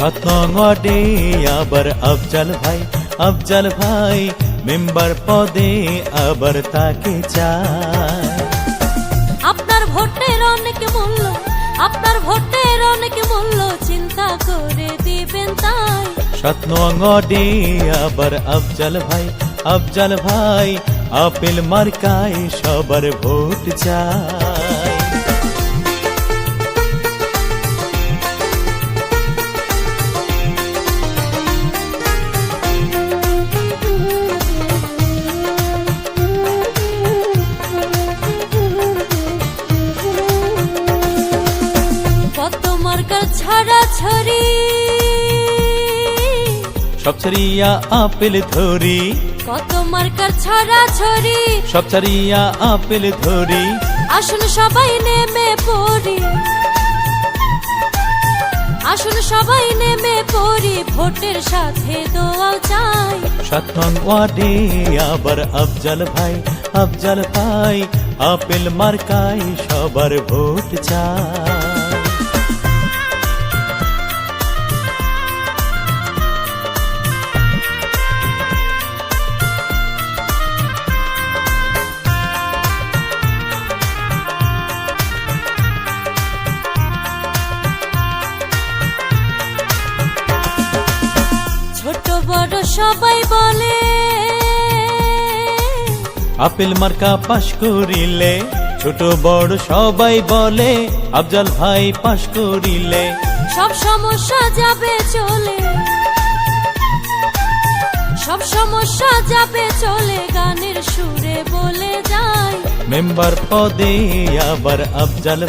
7 নং ওয়ার্ডে আবার আফজাল ভাই মেম্বার পদে আবার তাকে চায়। আপনার ভোটের অনেক মূল্য চিন্তা করে দিবেন তাই। 7 নং ওয়ার্ডে আবার আফজাল ভাই আপেল মার্কায় সবার ভোট চায়। কত মার্কার ছড়াছড়ি, সব ছাড়িয়া আপেল ধরি, কত মার্কার ছড়াছড়ি, সব ছাড়িয়া আপেল ধরি। আসুন সবাই নেমে পড়ি, আসুন সবাই নেমে পড়ি, ভোটের সাথে দোয়াও চাই। 7 নং ওয়ার্ডে আবার আফজাল ভাই আপেল মার্কায় সবার ভোট চায়। ছোট বড় সবাই বলে আপেল মার্কা পাশ করিলে, ছোট বড় সবাই বলে আফজাল ভাই পাশ করিলে সব সমস্যা যাবে চলে, সব সমস্যা যাবে চলে, গানের সুরে বলে যায়। মেম্বার পদে আবার আফজাল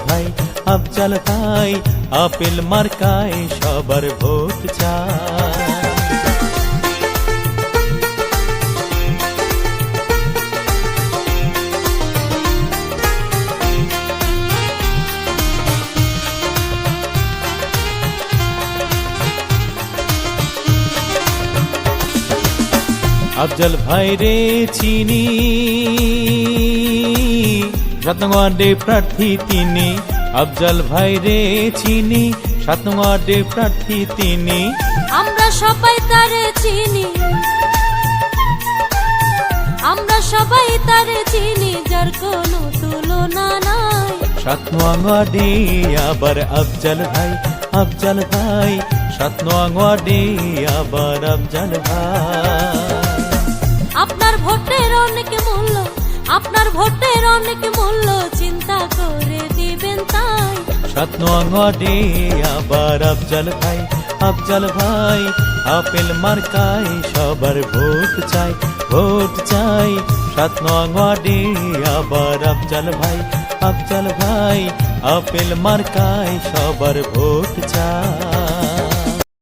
ভাই আপেল মার্কায় সবার ভোট চায়। আফজাল ভাই রে চিনি, 7 নং ওয়ার্ডে প্রার্থী তিনি। আফজাল ভাই রে চিনি, 7 নং ওয়ার্ডে প্রার্থী তিনি। আমরা সবাই তারে চিনি, আমরা সবাই তারে চিনি, যার কোনো তুলনা নাই। 7 নং ওয়ার্ডে আবার আফজাল ভাই 7 নং ওয়ার্ডে আবার আফজাল ভাই। আপনার ভোটের অনেক মূল্য চিন্তা করে দিবেন তাই। 7 নং ওয়ার্ডে আবার আফজাল ভাই আপেল মার্কায় সবার ভোট চাই। 7 নং ওয়ার্ডে আবার আফজাল ভাই আপেল মার্কায় সবার ভোট চাই।